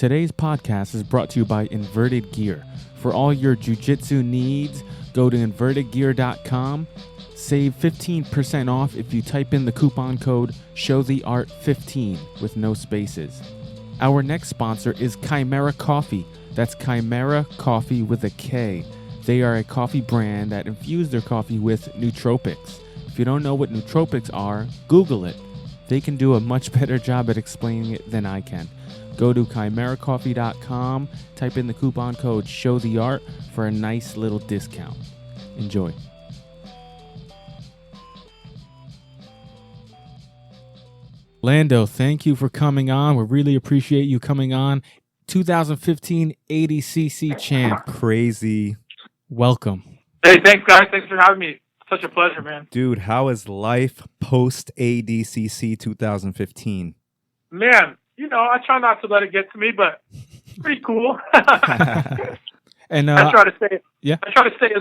Today's podcast is brought to you by Inverted Gear. For all your jiu-jitsu needs, go to invertedgear.com. Save 15% off if you type in the coupon code ShowTheArt15 with no spaces. Our next sponsor is Chimera Coffee. That's Chimera Coffee with a K. They are a coffee brand that infused their coffee with nootropics. If you don't know what nootropics are, Google it. They can do a much better job at explaining it than I can. Go to chimeracoffee.com, type in the coupon code ShowTheArt for a nice little discount. Enjoy. Lando, thank you for coming on. We really appreciate you coming on. 2015 ADCC champ. Crazy. Welcome. Hey, thanks, guys. Thanks for having me. Such a pleasure, man. Dude, how is life post ADCC 2015? Man, you know, I try not to let it get to me, but it's pretty cool. And I try to stay. Yeah. I try to stay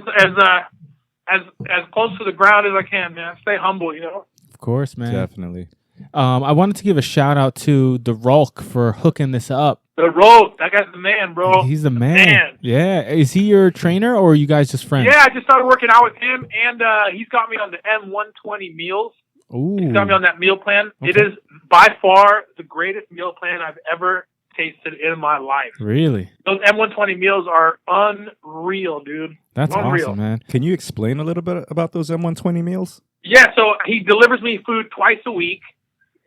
as close to the ground as I can, man. Stay humble, you know. Of course, man. Definitely. I wanted to give a shout out to the Rolk for hooking this up. The road, that guy's the man, bro. He's the man. Yeah. Is he your trainer or are you guys just friends? Yeah, I just started working out with him, and he's got me on the M120 meals. Ooh. He's got me on that meal plan. Okay. It is by far the greatest meal plan I've ever tasted in my life. Really? Those M120 meals are unreal, dude. That's Unreal. awesome, man. Can you explain a little bit about those M120 meals? Yeah, so he delivers me food twice a week.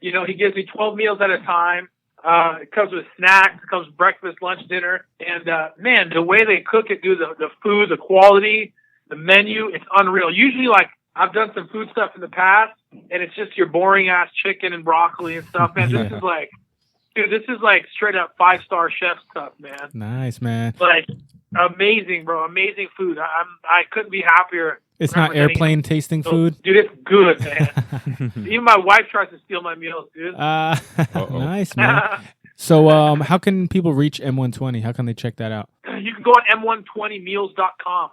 You know, he gives me 12 meals at a time. It comes with snacks. It comes with breakfast, lunch, dinner. And, man, the way they cook it, dude, the food, the quality, the menu, it's unreal. Usually, like, I've done some food stuff in the past, and it's just your boring-ass chicken and broccoli and stuff, man. Yeah. This is like straight-up five-star chef stuff, man. Nice, man. Like, amazing, bro. Amazing food. I couldn't be happier. It's not airplane tasting food? Dude, it's good, man. Even my wife tries to steal my meals, dude. Nice, man. So how can people reach M120? How can they check that out? You can go on m120meals.com,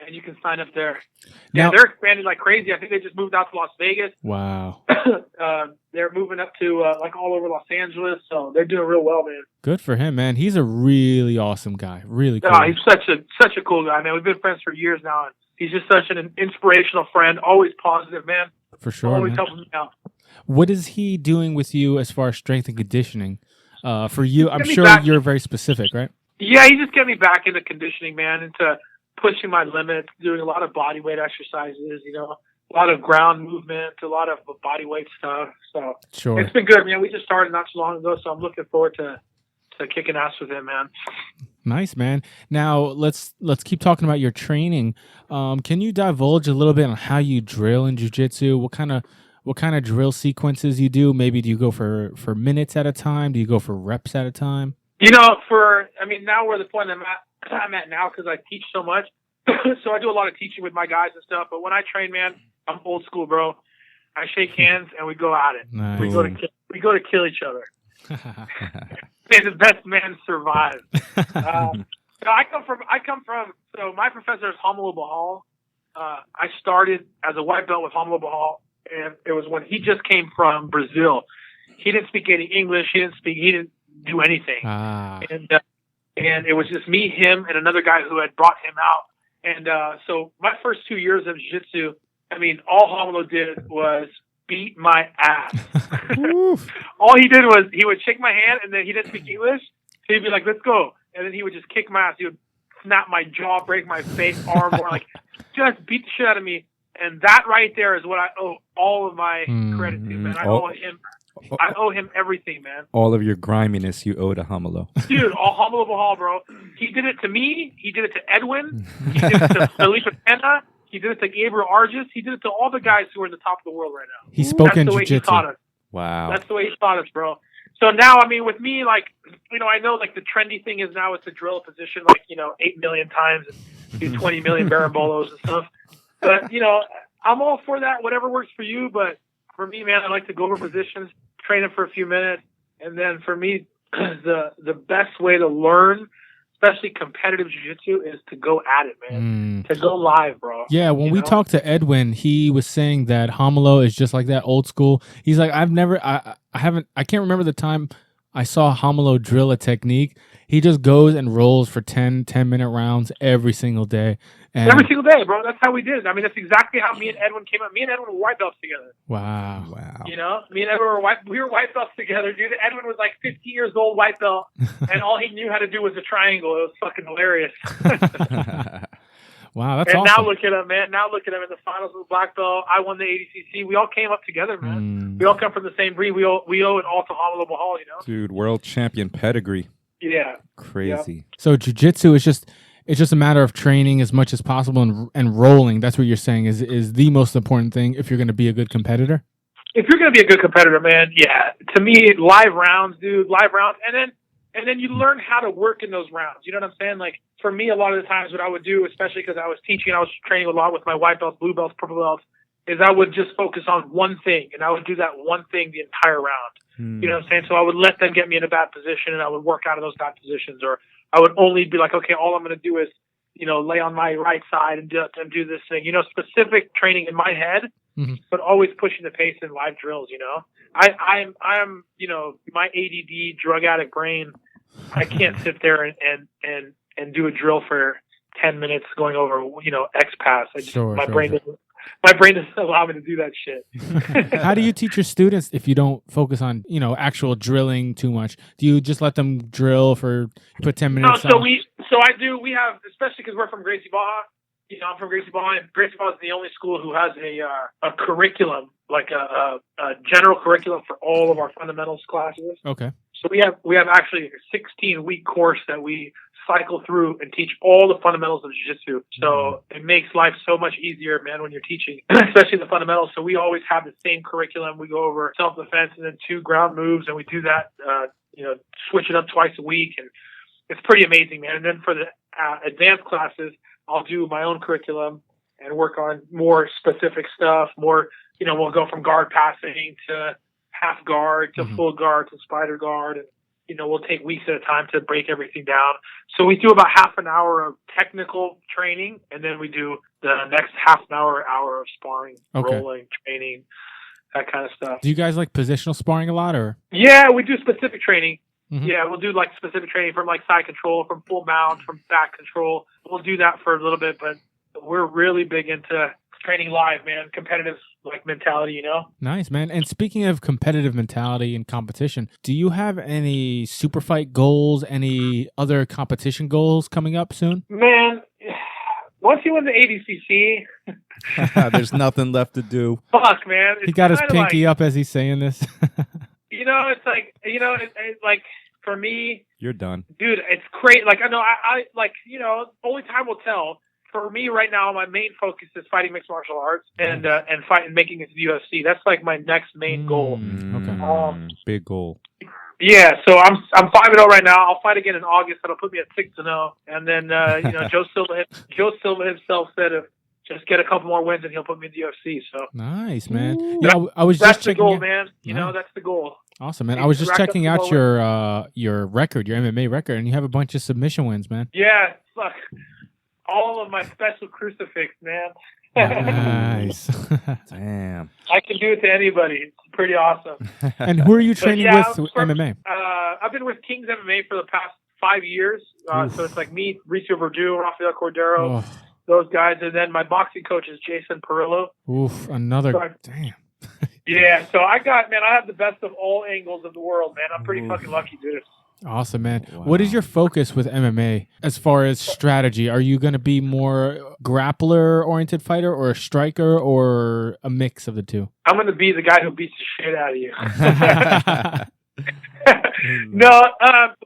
and you can sign up there. Now, Yeah, they're expanding like crazy. I think they just moved out to Las Vegas. wow. They're moving up to like all over Los Angeles, so they're doing real well, man. Good for him, man. He's a really awesome guy. Really cool. He's such a cool guy, man. We've been friends for years now, and he's just such an inspirational friend. Always positive, man. For sure, Always man. helping me out. What is he doing with you as far as strength and conditioning? For you, I'm Get me sure back. you're very specific, right? Yeah, he just get me back into conditioning, man, into pushing my limits, doing a lot of body weight exercises, you know, a lot of ground movement, a lot of body weight stuff. So Sure. it's been good, man. We just started not too long ago, so I'm looking forward to kicking ass with him, man. Nice, man. Now let's keep talking about your training. Can you divulge a little bit on how you drill in jiu-jitsu? What kind of drill sequences you do? Maybe do you go for minutes at a time? Do you go for reps at a time? You know, now we're at the point I'm at now because I teach so much. So I do a lot of teaching with my guys and stuff. But when I train, man, I'm old school, bro. I shake hands and we go at it. Nice. We go to kill each other. May the best man survive. I come from. So my professor is Romulo Bahal. I started as a white belt with Romulo Bahal, and it was when he just came from Brazil. He didn't speak any English. He didn't do anything. And it was just me, him, and another guy who had brought him out. And so my first 2 years of jiu-jitsu, all Romulo did was beat my ass. All he did was he would shake my hand, and then he didn't speak English. So he'd be like, "Let's go," and then he would just kick my ass. He would snap my jaw, break my face, arm, or like just beat the shit out of me. And that right there is what I owe all of my credit to, man. I owe him everything, man. All of your griminess you owe to Romulo. Dude, all Romulo Bahal, bro. He did it to me. He did it to Edwin. He did it to Felipe Pena. He did it to Gabriel Arges. He did it to all the guys who are in the top of the world right now. He spoke in That's the way he jiu-jitsu. taught us. Wow. That's the way he taught us, bro. So now, with me, like, you know, I know, like, the trendy thing is now it's to drill a position, like, you know, 8 million times and do 20 million barambolos and stuff. But, you know, I'm all for that, whatever works for you. But for me, man, I like to go over positions, train it for a few minutes. And then for me, the best way to learn, especially competitive jiu-jitsu, is to go at it, man. To go live, bro. Yeah, when we talked to Edwin, he was saying that Romulo is just like that, old school. He's like, I can't remember the time I saw Hamalo drill a technique. He just goes and rolls for 10-minute rounds every single day. And every single day, bro. That's how we did it. I mean, that's exactly how me and Edwin came up. Me and Edwin were white belts together. Wow. You know, me and Edwin we were white belts together, dude. Edwin was like 15 years old, white belt, and all he knew how to do was a triangle. It was fucking hilarious. Wow, that's and awesome. now look at him, man. Now look at him in the finals of the black belt. I won the ADCC. We all came up together, man. We all come from the same breed. We owe it all to Hamalo Bahal, you know. Dude, world champion pedigree. Yeah. Crazy. Yeah. So jiu-jitsu is just a matter of training as much as possible and rolling. That's what you're saying is the most important thing if you're going to be a good competitor. If you're going to be a good competitor, man, yeah. To me, live rounds, dude, and then you learn how to work in those rounds. You know what I'm saying? Like, for me, a lot of the times what I would do, especially because I was teaching, I was training a lot with my white belts, blue belts, purple belts, is I would just focus on one thing, and I would do that one thing the entire round. You know what I'm saying? So I would let them get me in a bad position, and I would work out of those bad positions. Or I would only be like, okay, all I'm going to do is, you know, lay on my right side and do this thing. You know, specific training in my head, but always pushing the pace in live drills, you know? I'm you know, my ADD drug addict brain, I can't sit there and do a drill for 10 minutes going over, you know, X pass. My brain doesn't allow me to do that shit. How do you teach your students if you don't focus on, you know, actual drilling too much? Do you just let them drill for put 10 minutes? No, we have, especially because we're from Gracie Baja. You know, I'm from Gracie Baja, and Gracie Baja is the only school who has a curriculum, like a general curriculum for all of our fundamentals classes. Okay. So we have actually a 16-week course that we cycle through and teach all the fundamentals of jiu-jitsu. So it makes life so much easier, man, when you're teaching, especially the fundamentals. So we always have the same curriculum. We go over self-defense and then 2 ground moves, and we do that, you know, switch it up twice a week. And it's pretty amazing, man. And then for the advanced classes, I'll do my own curriculum and work on more specific stuff. More, you know, we'll go from guard passing to half guard to full guard to spider guard. And, you know, we'll take weeks at a time to break everything down. So we do about half an hour of technical training, and then we do the next half an hour of sparring, rolling, training, that kind of stuff. Do you guys like positional sparring a lot, or? Yeah, we do specific training. Yeah, we'll do like specific training from like side control, from full mount, from back control. We'll do that for a little bit, but we're really big into training live, man. Competitive like mentality, you know? Nice, man. And speaking of competitive mentality and competition, do you have any super fight goals, any other competition goals coming up soon? Man, once you win the ADCC, there's nothing left to do. Fuck, man. He got his pinky up as he's saying this. You know, it's like, you know, it's like, for me, you're done, dude. It's great. Like I know, I like, you know, only time will tell. For me, right now, my main focus is fighting mixed martial arts and making it to the UFC. That's like my next main goal. Okay, big goal. Yeah, so I'm 5-0 right now. I'll fight again in August. That'll put me at 6-0. And then you know, Joe Silva himself said if just get a couple more wins and he'll put me in the UFC. So nice, man. Yeah, I was that's just the checking goal, man. You know, that's the goal. Awesome, man. I was just checking out your record, your MMA record, and you have a bunch of submission wins, man. Yeah, fuck. All of my special crucifix, man. Nice. Damn. I can do it to anybody. It's pretty awesome. And who are you training with MMA? I've been with King's MMA for the past 5 years. So it's like me, Mauricio Verdú, Rafael Cordero, those guys. And then my boxing coach is Jason Perillo. Oof, another. Damn. Yeah, so I have the best of all angles of the world, man. I'm pretty fucking lucky, dude. Awesome, man. Wow. What is your focus with MMA as far as strategy? Are you going to be more grappler-oriented fighter or a striker or a mix of the two? I'm going to be the guy who beats the shit out of you. No,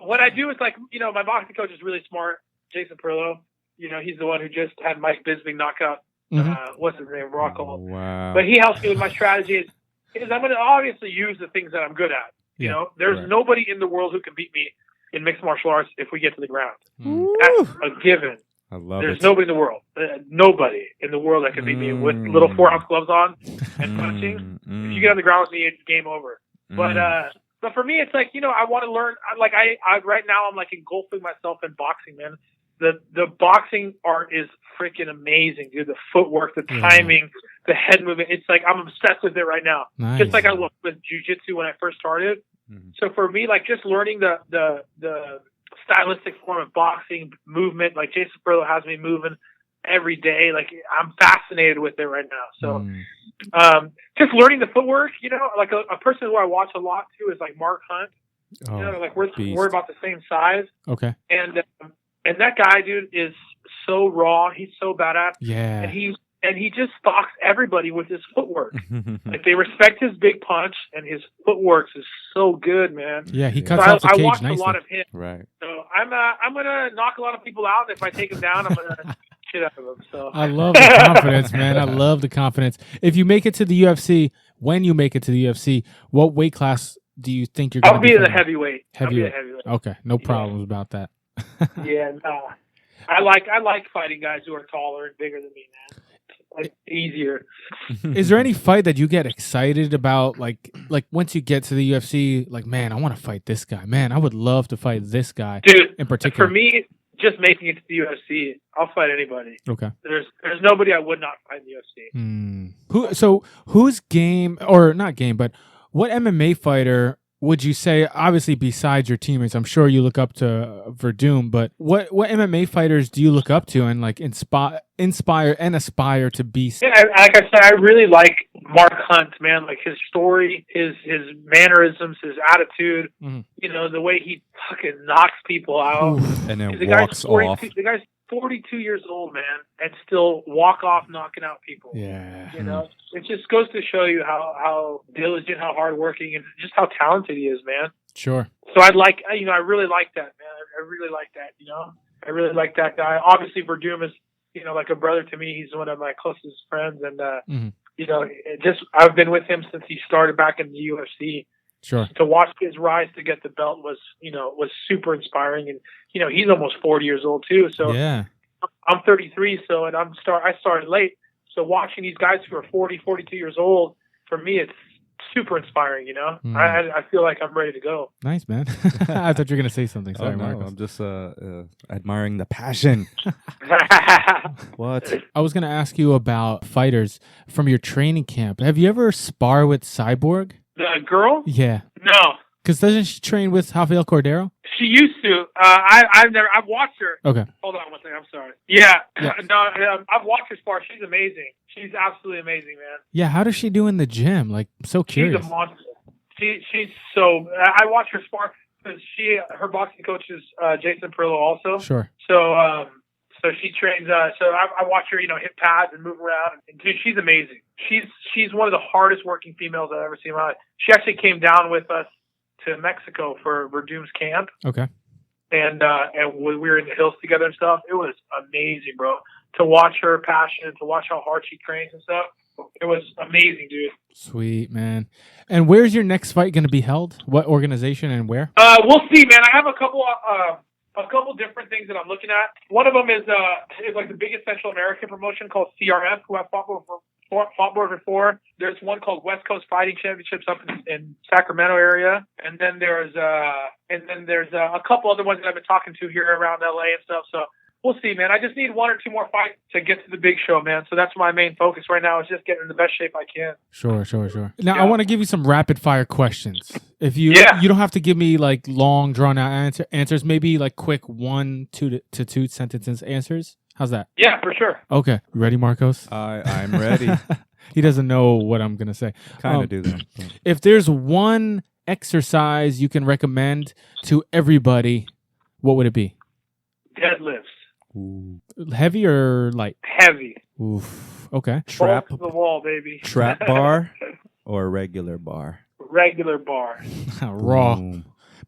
what I do is like, you know, my boxing coach is really smart, Jason Perillo. You know, he's the one who just had Mike Bisping knock out, what's his name, Rockhold. Wow. But he helps me with my strategy is I'm going to obviously use the things that I'm good at. You know, there's nobody in the world who can beat me in mixed martial arts if we get to the ground. That's a given. I love There's nobody in the world. Nobody in the world that can beat me with little 4-ounce gloves on and punching. If you get on the ground with me, it's game over. But for me, it's like, you know, I want to learn. Like I right now, I'm like engulfing myself in boxing, man. The boxing art is freaking amazing, dude. The footwork, the timing, the head movement. It's like I'm obsessed with it right now. Nice. Just like I was with jiu-jitsu when I first started. Mhm. So for me, like just learning the stylistic form of boxing movement, like Jason Perillo has me moving every day. Like I'm fascinated with it right now. So just learning the footwork, like a person who I watch a lot too is like Mark Hunt. Like we're about the same size. Okay. And that guy, dude, is so raw. He's so badass. Yeah. And he just stalks everybody with his footwork. Like they respect his big punch, and his footwork is so good, man. Yeah, he So cuts off the cage I watched nicely. a lot of him. Right. So I'm gonna knock a lot of people out. If I take him down, I'm gonna shit out of him. So I love the confidence, man. I love the confidence. If you make it to the UFC, when you make it to the UFC, what weight class do you think you're going to I'll be in the heavyweight. Heavyweight. Okay, no problems about that. Yeah, no. I like fighting guys who are taller and bigger than me, man. Like easier. Is there any fight that you get excited about? Like once you get to the UFC, like, man, I want to fight this guy. Man, I would love to fight this guy. Dude, in particular. For me, just making it to the UFC, I'll fight anybody. Okay. There's nobody I would not fight in the UFC. Who's game, or not game, but what MMA fighter would you say, obviously besides your teammates, I'm sure you look up to Verdum, but what MMA fighters do you look up to and like inspire and aspire to be? Yeah, like I said, I really like Mark Hunt, man. Like his story, his mannerisms, his attitude, the way he fucking knocks people out. And then the walks off. The guy's 42 years old, man, and still walk off knocking out people. Yeah. It just goes to show you how diligent, how hardworking, and just how talented he is, man. Sure. So I really like that, man. I really like that, I really like that guy. Obviously, Verdum is, like a brother to me. He's one of my closest friends, and I've been with him since he started back in the UFC. Sure. To watch his rise to get the belt was super inspiring, and he's almost 40 years old too. So yeah, I'm 33, and I started late. So watching these guys who are 40, 42 years old, for me, it's super inspiring. I feel like I'm ready to go. Nice, man. I thought you were gonna say something. Sorry, Marcos. I'm just admiring the passion. What? I was gonna ask you about fighters from your training camp. Have you ever sparred with Cyborg? The girl? Yeah. No. Because doesn't she train with Rafael Cordero? She used to. I've watched her. Okay. Hold on one second. I'm sorry. Yeah. No, I've watched her spar. She's amazing. She's absolutely amazing, man. Yeah. How does she do in the gym? Like, I'm so curious. She's a monster. She's so. I watch her spar because her boxing coach is Jason Perillo also. Sure. So she trains. So I watch her, hit pads and move around. And dude, she's amazing. She's one of the hardest working females I've ever seen in my life. She actually came down with us to Mexico for Verdum's camp. Okay. And we were in the hills together and stuff. It was amazing, bro. To watch her passion, to watch how hard she trains and stuff. It was amazing, dude. Sweet, man. And where's your next fight going to be held? What organization and where? We'll see, man. I have a couple different things that I'm looking at. One of them is like the biggest Central American promotion called CRF, who I've fought before. There's one called West Coast Fighting Championships up in Sacramento area, and then there's a couple other ones that I've been talking to here around LA and stuff. So we'll see, man. I just need one or two more fights to get to the big show, man. So that's my main focus right now, is just getting in the best shape I can. Sure. Now I want to give you some rapid fire questions. If you don't have to give me like long drawn out answers, maybe like quick 1 to 2 sentences answers. How's that? Yeah, for sure. Okay. You ready, Marcos? I'm ready. He doesn't know what I'm going to say. Kind of do that. If there's one exercise you can recommend to everybody, what would it be? Deadlifts. Ooh. Heavy or light? Heavy. Oof. Okay. Trap. Balls to the wall, baby. Trap bar or regular bar? Regular bar. Raw.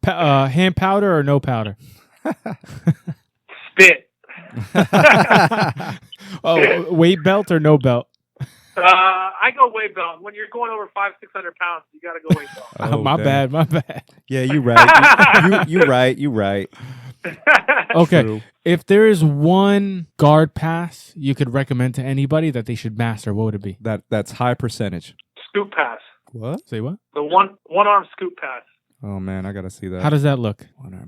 Hand powder or no powder? Spit. Weight belt or no belt? I go weight belt. When you're going over 500-600 pounds, you got to go weight belt. Oh, my bad. Yeah, you're right. You're right. Okay. True. If there is one guard pass you could recommend to anybody that they should master, what would it be? That's high percentage. Scoop pass. What? Say what? The one arm scoop pass. Oh man, I gotta see that. How does that look? One arm.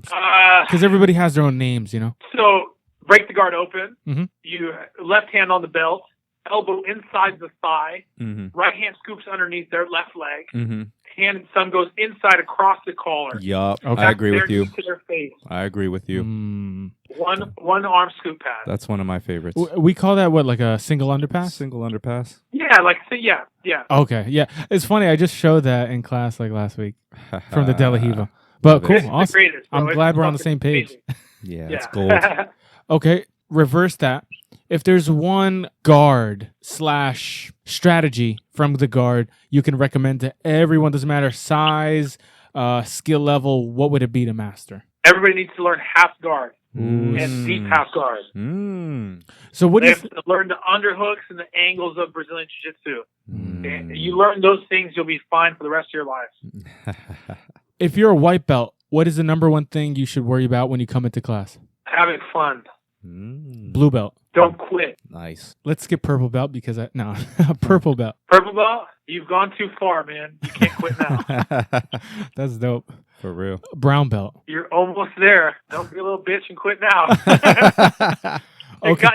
Because everybody has their own names, So break the guard open. Mm-hmm. You left hand on the belt. elbow inside the thigh. Mm-hmm. Right hand scoops underneath their left leg. Mm-hmm. Hand and thumb goes inside across the collar. Yup. Okay. I agree with you. To their face. I agree with you. One arm scoop pass. That's one of my favorites. We call that what, like a single underpass? Single underpass. Yeah, like yeah. Okay, yeah. It's funny. I just showed that in class like last week from the De La Hiva. But cool, It's the awesome. greatest, bro. I'm It's glad we're on the fucking same page. Yeah, amazing. that's gold. Okay, reverse that. If there's one guard / strategy from the guard you can recommend to everyone, doesn't matter size, skill level, what would it be to master? Everybody needs to learn half guard Ooh. and deep half guard. So what They do have to learn the underhooks and the angles of Brazilian Jiu-Jitsu. And you learn those things, you'll be fine for the rest of your life. if you're a white belt, what is the number one thing you should worry about when you come into class? Having fun. Blue belt. Don't quit. Nice. Let's skip purple belt because purple belt. Purple belt, you've gone too far, man. You can't quit now. That's dope. For real. Brown belt. You're almost there. Don't be a little bitch and quit now. Okay.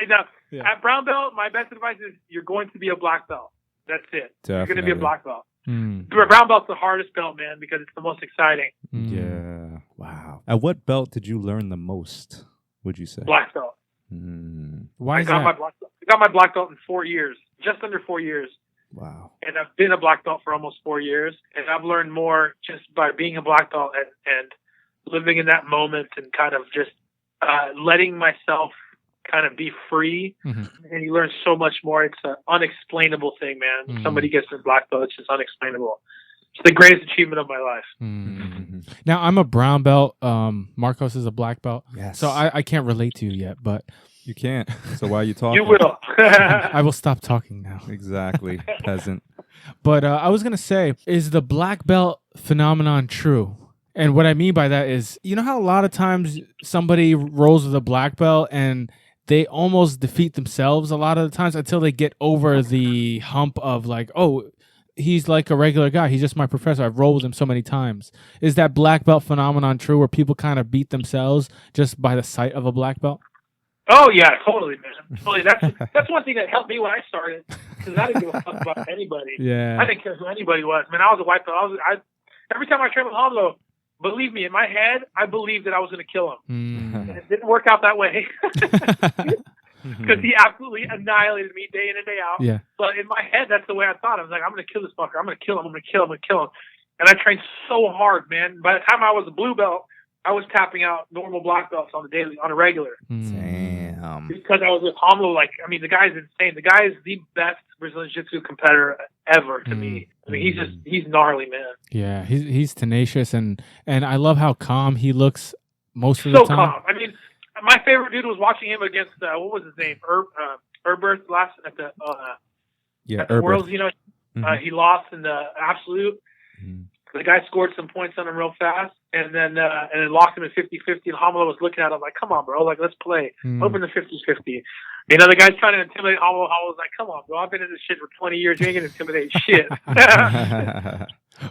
Yeah. At brown belt, my best advice is you're going to be a black belt. That's it. You're going to be a black belt. Brown belt's the hardest belt, man, because it's the most exciting. Yeah. Wow. At what belt did you learn the most, would you say? Black belt. Why I is got that? my black belt in 4 years, just under 4 years. Wow. And I've been a black belt for almost 4 years, and I've learned more just by being a black belt and living in that moment and kind of just letting myself kind of be free. And you learn so much more. It's an unexplainable thing, man. Somebody gets a black belt, it's just unexplainable. It's the greatest achievement of my life. Now, I'm a brown belt. Marcos is a black belt. Yes. So I can't relate to you yet, but You can't. So why are you talking? You will. I will stop talking now. Exactly. Peasant. But I was going to say, is the black belt phenomenon true? And what I mean by that is, you know how a lot of times somebody rolls with a black belt and they almost defeat themselves a lot of the times until they get over the hump of like, oh, he's like a regular guy. He's just my professor. I've rolled with him so many times. Is that black belt phenomenon true where people kind of beat themselves just by the sight of a black belt? Oh yeah, totally, man. Totally. That's one thing that helped me when I started, because I didn't give a fuck about anybody. Yeah. I didn't care who anybody was. Man, I was a white belt. Every time I trained with Hamlo, believe me, in my head, I believed that I was going to kill him. And it didn't work out that way. Because he absolutely annihilated me day in and day out. Yeah. But in my head, that's the way I thought. I was like, I'm going to kill this fucker. I'm going to kill him. I'm going to kill him. I'm going to kill him. And I trained so hard, man. By the time I was a blue belt, I was tapping out normal black belts on a regular. Damn. Because I was with Hamlo, the guy's insane. The guy is the best Brazilian Jiu-Jitsu competitor ever to me. I mean, he's gnarly, man. Yeah, he's tenacious, and I love how calm he looks most of the time. So calm. I mean, my favorite dude was watching him against what was his name, Herbert last at the Worlds. You know, he lost in the absolute. The guy scored some points on him real fast, and then locked him at 50-50. And Hamlo was looking at him like, "Come on, bro! Like, let's play. Open the 50-50." You know, the guy's trying to intimidate Hamlo. Hamlo's like, "Come on, bro! I've been in this shit for 20 years. You ain't gonna intimidate shit."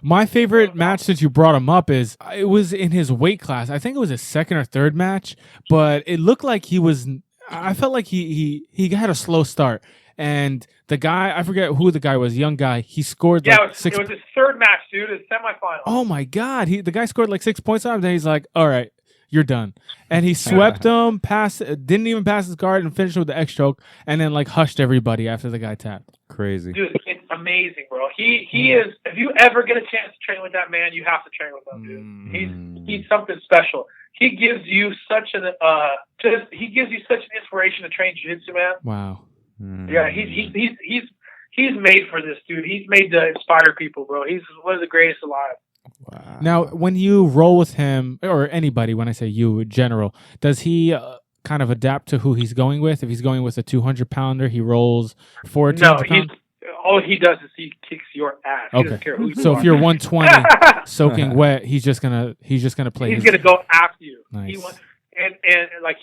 My favorite match since you brought him up is it was in his weight class. I think it was his second or third match, but it looked like he was. I felt like he had a slow start. And the guy, I forget who the guy was, young guy, he scored like it was his third match, dude. It's semifinal. Oh my God. The guy scored like 6 points on him, then he's like, all right, you're done. And he swept him, didn't even pass his guard and finished with the X choke, and then like hushed everybody after the guy tapped. Crazy. Dude, it's amazing, bro. He is, if you ever get a chance to train with that man, you have to train with him, dude. He's something special. He gives you such an inspiration to train jiu-jitsu, man. Wow. Yeah, he's made for this, dude. He's made to inspire people, bro. He's one of the greatest alive. Wow. Now, when you roll with him, or anybody, when I say you in general, does he kind of adapt to who he's going with? If he's going with a 200-pounder, he rolls 4 200-pound? All he does is he kicks your ass. He doesn't care who you are. If you're 120 soaking wet, he's just gonna play. He's gonna go after you. Nice. And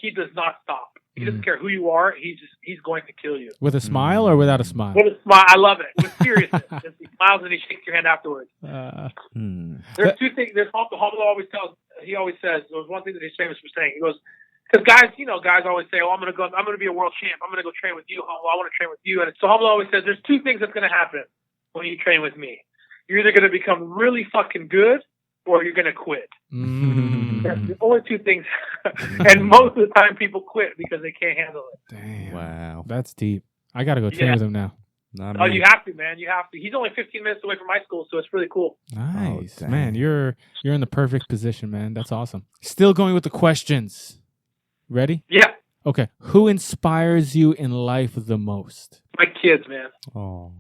he does not stop. He doesn't care who you are. He's going to kill you. With a smile or without a smile? With a smile. I love it. With seriousness. He smiles and he shakes your hand afterwards. There's two things. There's Hamlo always tells. He always says. There was one thing that he's famous for saying. He goes, Because guys always say, "Oh, I'm going to be a world champ. I'm going to go train with you. Oh, I want to train with you." And so Humble always says, "There's two things that's going to happen when you train with me. You're either going to become really fucking good, or you're going to quit." That's the only two things. And most of the time, people quit because they can't handle it. Damn. Wow. That's deep. I got to go train with him now. Oh, you have to, man. You have to. He's only 15 minutes away from my school, so it's really cool. Nice. Oh, man, you're in the perfect position, man. That's awesome. Still going with the questions. Ready? Yeah. Okay. Who inspires you in life the most? My kids, man. Oh.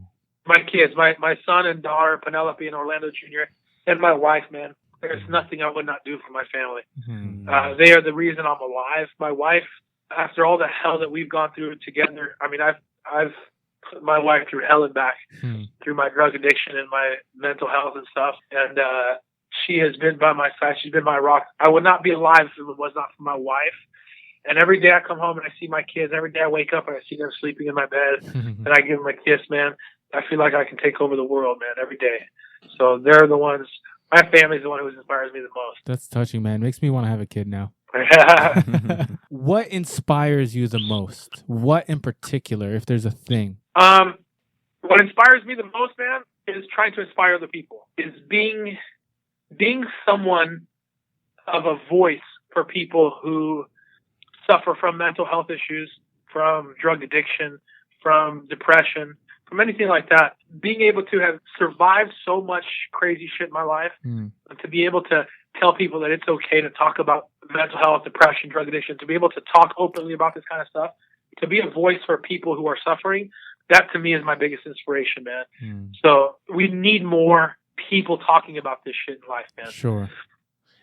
My kids. My son and daughter, Penelope and Orlando Jr., and my wife, man. There's nothing I would not do for my family. Mm-hmm. They are the reason I'm alive. My wife, after all the hell that we've gone through together, I mean, I've put my wife through hell and back through my drug addiction and my mental health and stuff. And she has been by my side. She's been my rock. I would not be alive if it was not for my wife. And every day I come home and I see my kids. Every day I wake up and I see them sleeping in my bed, and I give them a kiss, man. I feel like I can take over the world, man, every day. So they're the ones. My family's the one who inspires me the most. That's touching, man. Makes me want to have a kid now. What inspires you the most? What in particular, if there's a thing? What inspires me the most, man, is trying to inspire other people. Is being someone of a voice for people who suffer from mental health issues, from drug addiction, from depression, from anything like that. Being able to have survived so much crazy shit in my life, and to be able to tell people that it's okay to talk about mental health, depression, drug addiction, to be able to talk openly about this kind of stuff, to be a voice for people who are suffering, that to me is my biggest inspiration, man. So we need more people talking about this shit in life, man. Sure.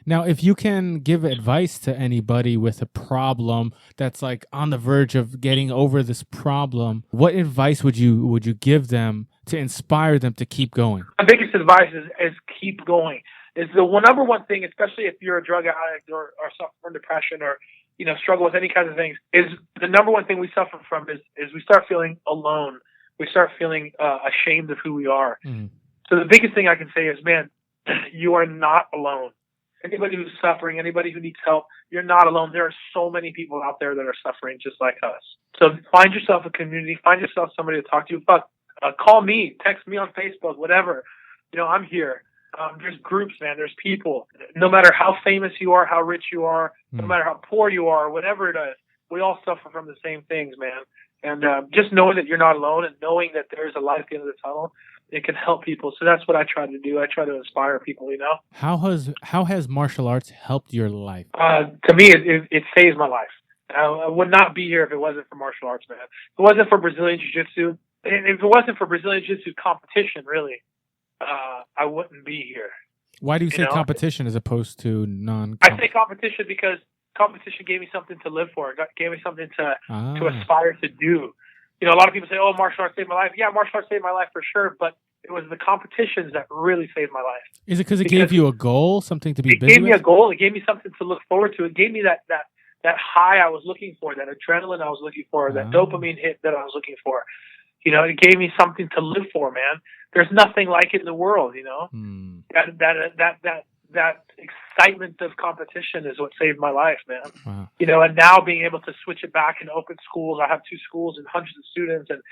Now, if you can give advice to anybody with a problem that's like on the verge of getting over this problem, what advice would you give them to inspire them to keep going? My biggest advice is keep going. It's the number one thing, especially if you're a drug addict or suffer from depression or struggle with any kinds of things, is the number one thing we suffer from is we start feeling alone. We start feeling ashamed of who we are. So the biggest thing I can say is, man, you are not alone. Anybody who's suffering, anybody who needs help, you're not alone. There are so many people out there that are suffering just like us. So find yourself a community, find yourself somebody to talk to. Call me, text me on Facebook, whatever. I'm here. There's groups, man. There's people. No matter how famous you are, how rich you are, no matter how poor you are, whatever it is, we all suffer from the same things, man. And just knowing that you're not alone and knowing that there's a light at the end of the tunnel, it can help people. So that's what I try to do. I try to inspire people, How has martial arts helped your life? To me, it saves my life. I would not be here if it wasn't for martial arts, man. If it wasn't for Brazilian Jiu-Jitsu, and if it wasn't for Brazilian Jiu-Jitsu competition, really, I wouldn't be here. Why do you say competition as opposed to non? I say competition because competition gave me something to live for. It gave me something to aspire to do. A lot of people say, "Oh, martial arts saved my life." Yeah, martial arts saved my life for sure, but it was the competitions that really saved my life. Is it because it gave you a goal, something to be busy with? It gave me a goal. It gave me something to look forward to. It gave me that high I was looking for, that adrenaline I was looking for, that dopamine hit that I was looking for. It gave me something to live for, man. There's nothing like it in the world, That excitement of competition is what saved my life, man. Wow. And now being able to switch it back and open schools. I have 2 schools and hundreds of students, and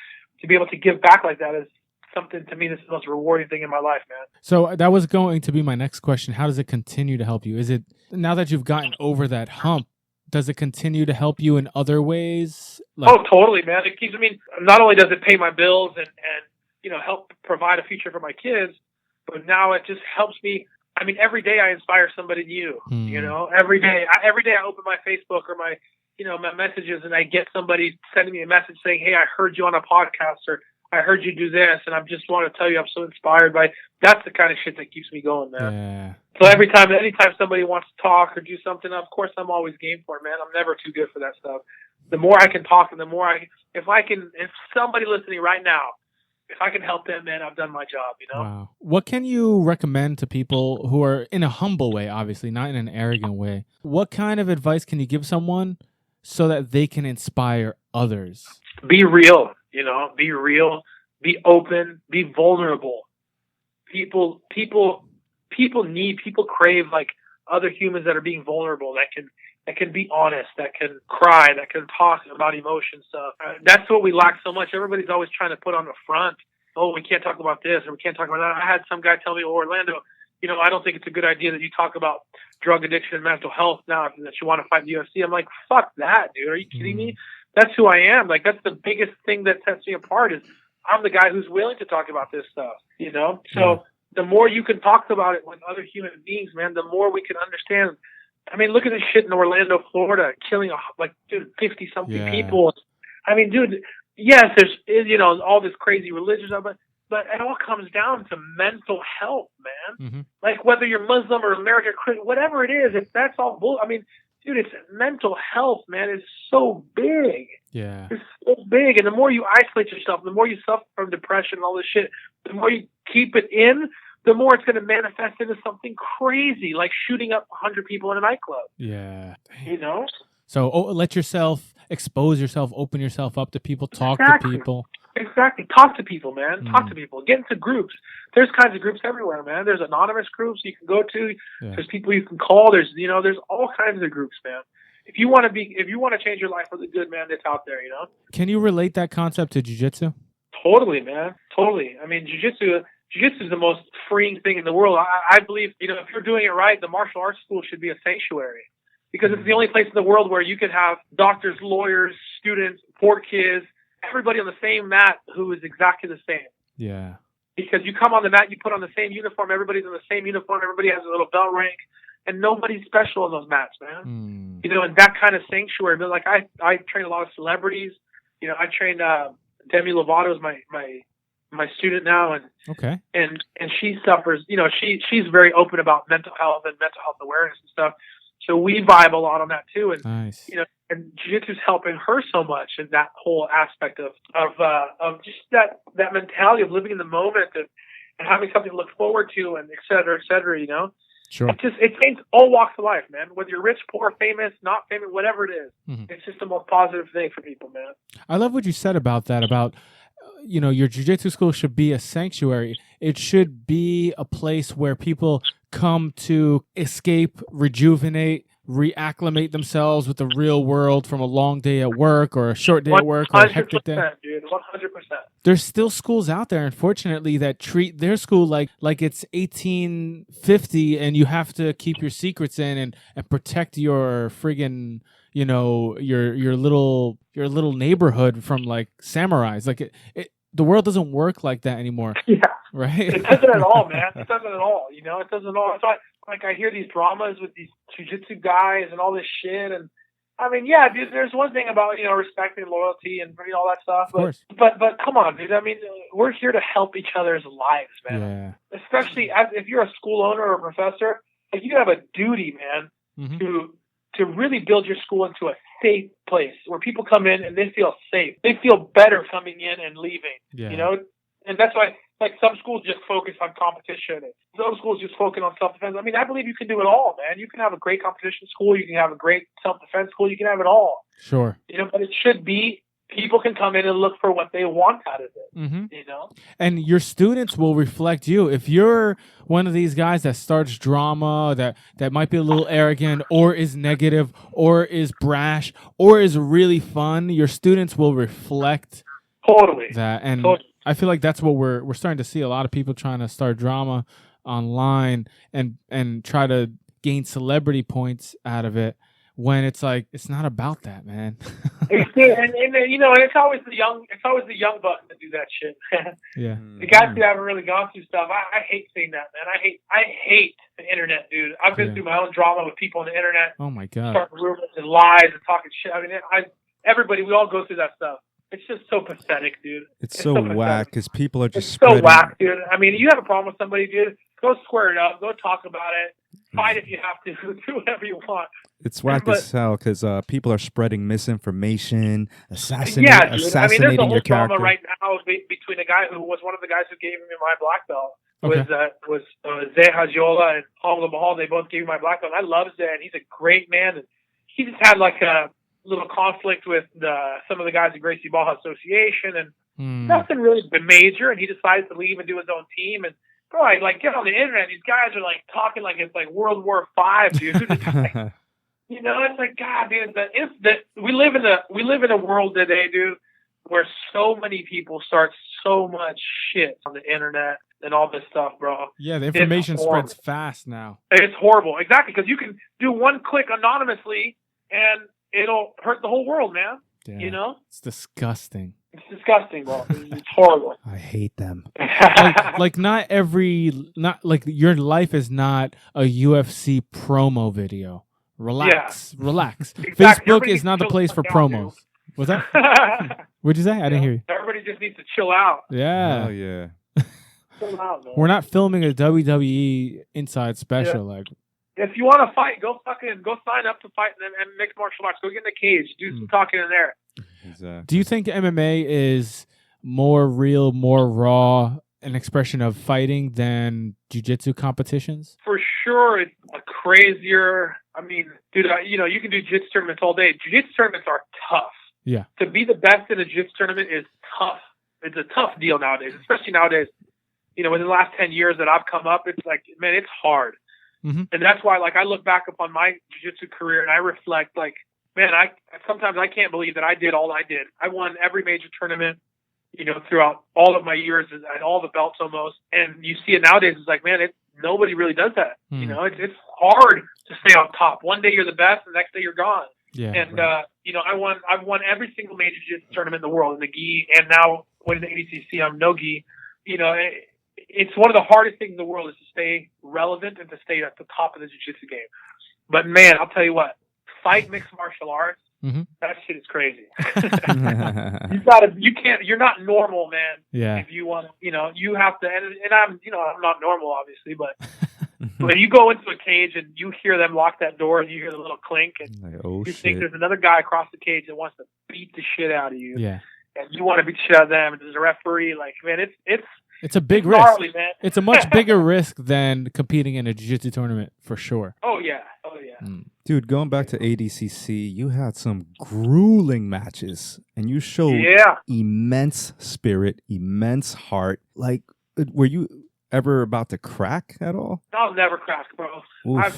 to be able to give back like that is something, to me, that's the most rewarding thing in my life, man. So that was going to be my next question. How does it continue to help you? Is it, now that you've gotten over that hump, does it continue to help you in other ways? Oh, totally, man. It keeps, not only does it pay my bills and help provide a future for my kids, but now it just helps me. Every day I inspire somebody new, every day I open my Facebook or my messages and I get somebody sending me a message saying, "Hey, I heard you on a podcast," or "I heard you do this," and I just want to tell you I'm so inspired by. That's the kind of shit that keeps me going, man. Yeah. So anytime somebody wants to talk or do something, of course I'm always game for it, man. I'm never too good for that stuff. The more I can talk and the more if somebody listening right now, if I can help them, man, I've done my job, Wow. What can you recommend to people who are in a humble way, obviously, not in an arrogant way? What kind of advice can you give someone so that they can inspire others? Be real, be real, be open, be vulnerable. People crave like other humans that are being vulnerable, that can be honest, that can cry, that can talk about emotion stuff. That's what we lack so much. Everybody's always trying to put on the front. Oh, we can't talk about this or we can't talk about that. I had some guy tell me, Orlando, I don't think it's a good idea that you talk about drug addiction and mental health now that you want to fight in the UFC. I'm like, fuck that, dude. Are you kidding me? That's who I am. Like, that's the biggest thing that sets me apart is I'm the guy who's willing to talk about this stuff, So the more you can talk about it with other human beings, man, the more we can understand. I mean, look at this shit in Orlando, Florida, killing 50-something people. I mean, dude, yes, there's, all this crazy religious stuff, but it all comes down to mental health, man. Mm-hmm. Like, whether you're Muslim or American Christian, whatever it is, if that's all bull. I mean, dude, it's mental health, man. It's so big. Yeah. It's so big. And the more you isolate yourself, the more you suffer from depression and all this shit, the more you keep it in, the more it's going to manifest into something crazy, like shooting up 100 people in a nightclub. Yeah. So let yourself expose yourself, open yourself up to people, talk to people. Exactly. Talk to people, man. Talk to people. Get into groups. There's kinds of groups everywhere, man. There's anonymous groups you can go to. Yeah. There's people you can call. There's all kinds of groups, man. If you want to change your life for the good, man, it's out there, Can you relate that concept to jiu-jitsu? Totally, man. Totally. I mean, jiu-jitsu is the most freeing thing in the world. I believe, if you're doing it right, the martial arts school should be a sanctuary because it's the only place in the world where you can have doctors, lawyers, students, poor kids, everybody on the same mat who is exactly the same. Yeah. Because you come on the mat, you put on the same uniform, everybody's in the same uniform, everybody has a little bell rank, and nobody's special in those mats, man. And that kind of sanctuary. But like I train a lot of celebrities. I trained Demi Lovato is my student now, and she suffers. She's very open about mental health and mental health awareness and stuff. So we vibe a lot on that too, and nice. And jiu-jitsu's helping her so much in that whole aspect of just that mentality of living in the moment and having something to look forward to, and et cetera, et cetera. Sure. It changes all walks of life, man. Whether you're rich, poor, famous, not famous, whatever it is, it's just the most positive thing for people, man. I love what you said about that. About your jiu-jitsu school should be a sanctuary. It should be a place where people come to escape, rejuvenate, reacclimate themselves with the real world from a long day at work or a short day at work or a hectic day. 100%, dude. 100%. There's still schools out there, unfortunately, that treat their school like it's 1850 and you have to keep your secrets in and protect your friggin', your little neighborhood from like samurais. Like the world doesn't work like that anymore. Yeah. Right? It doesn't at all, man. It doesn't at all. It doesn't at all. That's why, I hear these dramas with these jiu-jitsu guys and all this shit. And I mean, yeah, dude, there's one thing about, respect and loyalty and all that stuff. Of course. But come on, dude. I mean, we're here to help each other's lives, man. Yeah. Especially if you're a school owner or a professor, like you have a duty, man, to really build your school into a safe place where people come in and they feel safe. They feel better coming in and leaving, And that's why, like, some schools just focus on competition. And some schools just focus on self-defense. I mean, I believe you can do it all, man. You can have a great competition school. You can have a great self-defense school. You can have it all. Sure. But it should be, people can come in and look for what they want out of it, And your students will reflect you. If you're one of these guys that starts drama, that might be a little arrogant or is negative or is brash or is really fun, your students will reflect that. And I feel like that's what we're starting to see. A lot of people trying to start drama online and try to gain celebrity points out of it. When it's like, it's not about that, man. and it's always the young bucks that do that shit. Yeah. The guys who haven't really gone through stuff, I hate seeing that, man. I hate the internet, dude. I've been through my own drama with people on the internet. Oh my God. Starting rumors and lies and talking shit. I mean, everybody, we all go through that stuff. It's just so pathetic, dude. It's so whack because people are just so whack, dude. I mean, you have a problem with somebody, dude, go square it up. Go talk about it. Fight if you have to. Do whatever you want. It's whack as hell because people are spreading misinformation, assassinating there's a whole your character. drama right now between a guy who was one of the guys who gave me my black belt. Was Zay Hajiola and Hamza Mahal. They both gave me my black belt. I love Zay, and he's a great man. And he just had like a little conflict with some of the guys at Gracie Ball Association, and nothing really major. And he decided to leave and do his own team. And bro, I like get on the internet. These guys are like talking like it's like World War V, dude. You know, it's like, God, dude, we live in a world today, dude, where so many people start so much shit on the internet and all this stuff, bro. Yeah, the information spreads fast now. It's horrible, exactly, because you can do one click anonymously and it'll hurt the whole world, man. Yeah, you know, it's disgusting. It's disgusting, bro. It's horrible. I hate them. like not your life is not a UFC promo video. Relax. Exactly. Facebook is not the place for promos. What's that? What'd you say? I didn't hear you. Everybody just needs to chill out. Yeah. Oh yeah. Chill out, man. We're not filming a WWE Inside special. Like, if you want to fight, go sign up to fight and mixed martial arts. Go get in the cage. Do some talking in there. Exactly. Do you think MMA is more real, more raw, an expression of fighting than jiu-jitsu competitions? For sure, it's a crazier. I mean, dude, you can do jiu-jitsu tournaments all day. Jiu-jitsu tournaments are tough. Yeah. To be the best in a jiu-jitsu tournament is tough. It's a tough deal nowadays, especially nowadays. You know, within the last 10 years that I've come up, it's like, man, it's hard. Mm-hmm. And that's why, like, I look back upon my jiu-jitsu career and I reflect, like, man, sometimes I can't believe that I did all I did. I won every major tournament, you know, throughout all of my years and all the belts almost. And you see it nowadays. It's like, man, nobody really does that. You know, it's hard to stay on top. One day you're the best, the next day you're gone. Yeah. And you know, I've won every single major jiu-jitsu tournament in the world in the gi, and now winning the ADCC, I'm no gi. You know, it's one of the hardest things in the world is to stay relevant and to stay at the top of the jiu-jitsu game. But man, I'll tell you what, fight mixed martial arts. Mm-hmm. That shit is crazy. You're not normal, man. Yeah. If you want to, you know, you have to, and I'm not normal, obviously, but when you go into a cage and you hear them lock that door and you hear the little clink and like, you think there's another guy across the cage that wants to beat the shit out of you. Yeah. And you want to beat the shit out of them, and there's a referee, like, man, it's a big risk. Gnarly, man. It's a much bigger risk than competing in a jiu-jitsu tournament, for sure. Oh, yeah. Dude, going back to ADCC, you had some grueling matches, and you showed immense spirit, immense heart. Like, were you ever about to crack at all? I'll never crack, bro. Oof.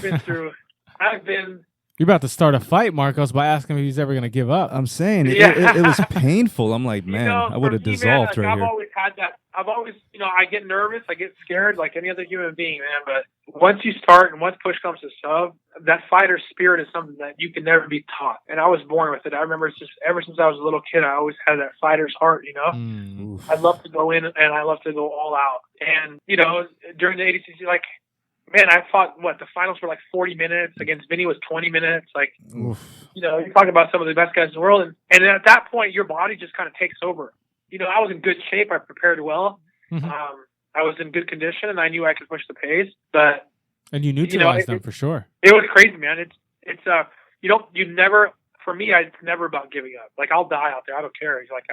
You're about to start a fight, Marcos, by asking him if he's ever going to give up. I'm saying it was painful. I'm like, man, I would have dissolved right I've here. always had that. I've always, I get nervous. I get scared like any other human being, man. But once you start and once push comes to shove, that fighter spirit is something that you can never be taught. And I was born with it. I remember just ever since I was a little kid, I always had that fighter's heart, you know. I love to go in and I love to go all out. And, during the ADCC, like, man, I fought, the finals were like 40 minutes. Against Vinny was 20 minutes. Like, you're talking about some of the best guys in the world. And at that point, your body just kind of takes over. I was in good shape. I prepared well. Mm-hmm. I was in good condition, and I knew I could push the pace. And you neutralized them for sure. It was crazy, man. For me, it's never about giving up. Like, I'll die out there. I don't care. Like,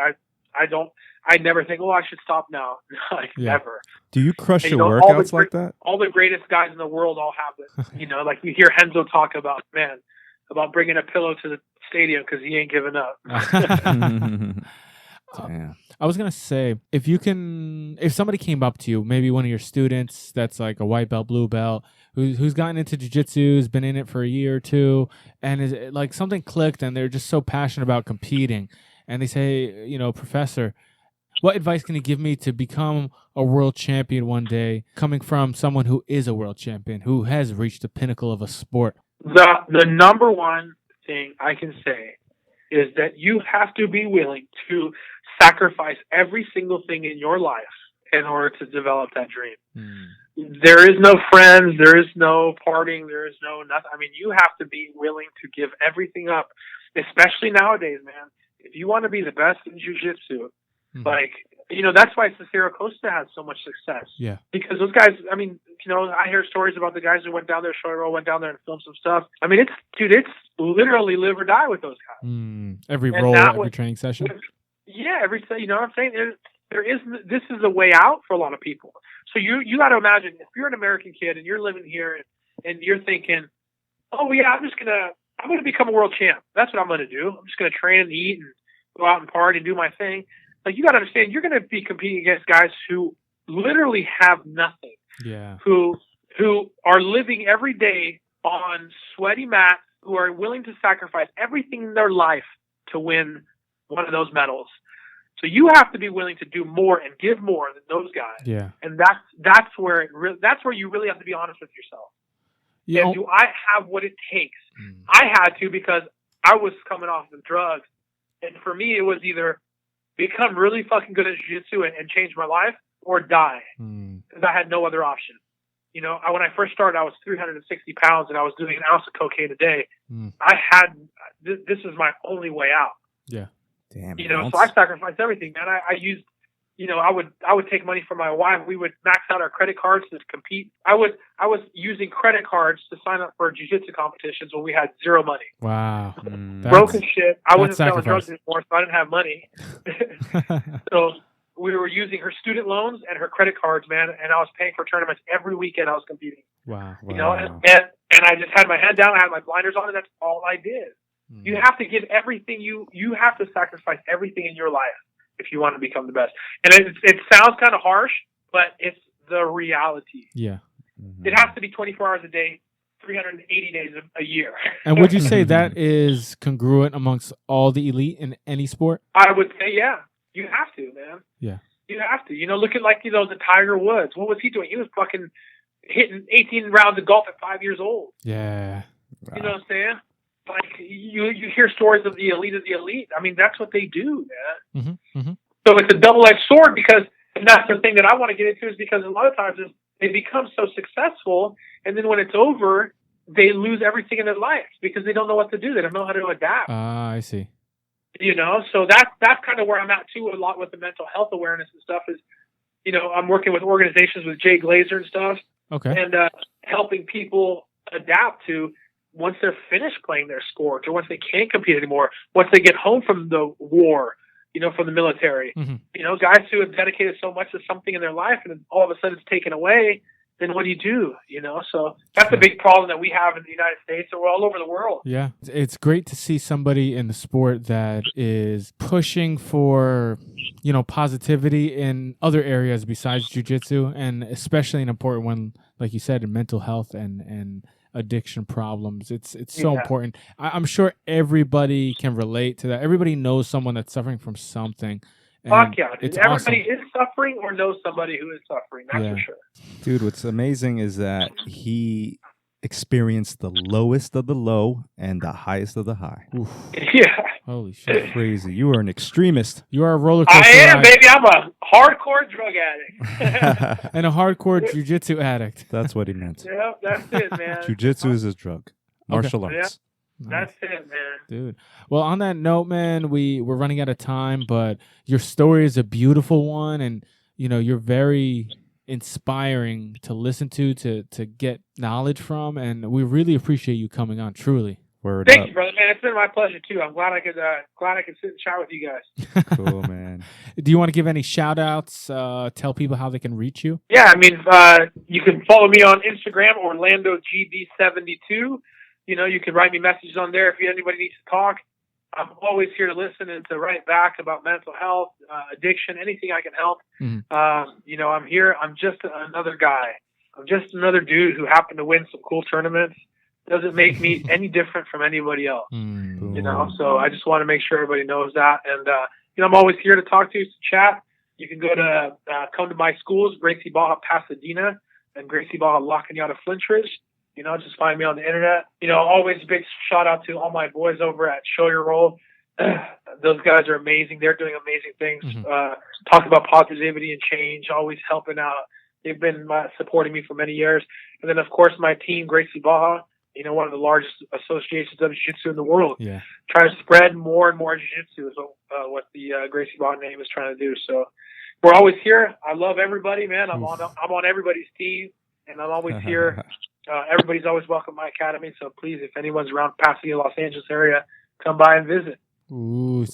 I never think, I should stop now. Like, never. Do you crush your workouts like that? All the greatest guys in the world all have this. Like you hear Henzo talk about bringing a pillow to the stadium because he ain't giving up. Damn. I was going to say, if somebody came up to you, maybe one of your students that's like a white belt, blue belt, who's gotten into jiu-jitsu, has been in it for a year or two, and is like something clicked and they're just so passionate about competing, and they say, Professor, what advice can you give me to become a world champion one day, coming from someone who is a world champion, who has reached the pinnacle of a sport? The number one thing I can say is that you have to be willing to sacrifice every single thing in your life in order to develop that dream. There is no friends. There is no partying. There is no nothing. I mean, you have to be willing to give everything up, especially nowadays, man. If you want to be the best in jiu-jitsu, that's why Cicero Costa has so much success. Yeah. Because those guys, I mean, I hear stories about the guys who went down there, Shoiro went down there and filmed some stuff. I mean, it's literally live or die with those guys. Every roll, every training session. Every, you know what I'm saying? This is a way out for a lot of people. So you got to imagine, if you're an American kid and you're living here and you're thinking, oh yeah, I'm going to become a world champ. That's what I'm going to do. I'm just going to train and eat and go out and party and do my thing. Like, you got to understand, you're going to be competing against guys who literally have nothing. Yeah. Who are living every day on sweaty mats, who are willing to sacrifice everything in their life to win one of those medals. So you have to be willing to do more and give more than those guys. Yeah. And that's where you really have to be honest with yourself. And do I have what it takes? I had to, because I was coming off the drugs. And for me, it was either become really fucking good at jiu-jitsu and change my life, or die. Because I had no other option. You know, when I first started, I was 360 pounds and I was doing an ounce of cocaine a day. This is my only way out. Yeah. Damn. You know, so I sacrificed everything, man. I used, you know, I would take money from my wife. We would max out our credit cards to compete. I was using credit cards to sign up for jiu-jitsu competitions when we had zero money. Wow. Broken shit. I wasn't selling drugs anymore, so I didn't have money. So we were using her student loans and her credit cards, man, and I was paying for tournaments every weekend I was competing. Wow. You know, and I just had my head down, I had my blinders on, and that's all I did. You have to give everything, you have to sacrifice everything in your life if you want to become the best. And it sounds kind of harsh, but it's the reality. Yeah. It has to be 24 hours a day, 380 days a year. And would you say that is congruent amongst all the elite in any sport? I would say, yeah. You have to, man. Yeah. You have to. You know, look at, like, you know, the Tiger Woods. What was he doing? He was fucking hitting 18 rounds of golf at 5 years old. Yeah. Wow. You know what I'm saying? Like, you hear stories of the elite. I mean, that's what they do, man. So it's a double-edged sword, because, and that's the thing that I want to get into, is because a lot of times they become so successful, and then when it's over, they lose everything in their life because they don't know what to do. They don't know how to adapt. I see. You know, so that's kind of where I'm at too, a lot with the mental health awareness and stuff. Is, you know, I'm working with organizations with Jay Glazer and stuff. Okay. And helping people adapt to, once they're finished playing their sport, or once they can't compete anymore, once they get home from the war, you know, from the military. You know, guys who have dedicated so much to something in their life, and all of a sudden it's taken away, then what do? You know, so that's a big problem that we have in the United States, and we're all over the world. Yeah. It's great to see somebody in the sport that is pushing for, you know, positivity in other areas besides jiu-jitsu, and especially an important one, like you said, in mental health and addiction problems. It's so important. I'm sure everybody can relate to that. Everybody knows someone that's suffering from something. Fuck yeah. It's Everybody awesome. is suffering or knows somebody who is suffering. That's for sure. Dude, what's amazing is that he experienced the lowest of the low and the highest of the high. Oof. Yeah. Holy shit. Crazy. You are an extremist. You are a roller coaster I am, ride. baby. I'm a hardcore drug addict. And a hardcore jiu-jitsu addict. That's what he meant. Yep, that's it, man. Jiu-jitsu is his drug. Martial arts. Yeah. That's it, man. Dude. Well, on that note, man, we're running out of time, but your story is a beautiful one, and you know, you're very inspiring to listen to get knowledge from, and we really appreciate you coming on, truly. Thank you, brother, man. It's been my pleasure too. I'm glad I could sit and chat with you guys. Cool, man. Do you want to give any shout outs, tell people how they can reach you? Yeah, I mean, you can follow me on Instagram, OrlandoGB72. You know, you can write me messages on there if anybody needs to talk. I'm always here to listen and to write back about mental health, addiction, anything I can help. You know, I'm here. I'm just another guy. I'm just another dude who happened to win some cool tournaments. Doesn't make me any different from anybody else. You know, so I just want to make sure everybody knows that. And, you know, I'm always here to talk to you, to chat. You can go to, come to my schools, Gracie Baja Pasadena and Gracie Baja La Cañada Flintridge. You know, just find me on the internet. You know, always a big shout out to all my boys over at Show Your Roll. Those guys are amazing. They're doing amazing things. Talk about positivity and change, always helping out. They've been supporting me for many years. And then, of course, my team, Gracie Baja, you know, one of the largest associations of jiu-jitsu in the world. Yeah. Trying to spread more and more jiu-jitsu is what the Gracie Baja name is trying to do. So we're always here. I love everybody, man. I'm on everybody's team, and I'm always here. Everybody's always welcome at my academy. So please, if anyone's around Pasadena, Los Angeles area, come by and visit. Ooh,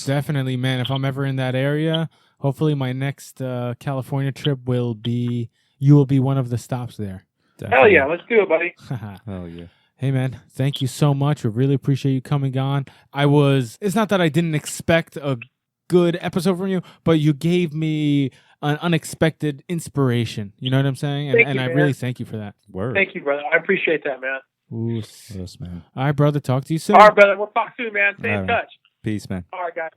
definitely, man. If I'm ever in that area, hopefully my next California trip you will be one of the stops there. Definitely. Hell yeah, let's do it, buddy. Hell yeah. Hey, man, thank you so much. I really appreciate you coming on. It's not that I didn't expect a good episode from you, but you gave me an unexpected inspiration. You know what I'm saying? And I really thank you for that. Word. Thank you, brother. I appreciate that, man. Ooh. Yes, man. All right, brother. Talk to you soon. All right, brother. We'll talk soon, man. Stay in touch. Peace, man. All right, guys.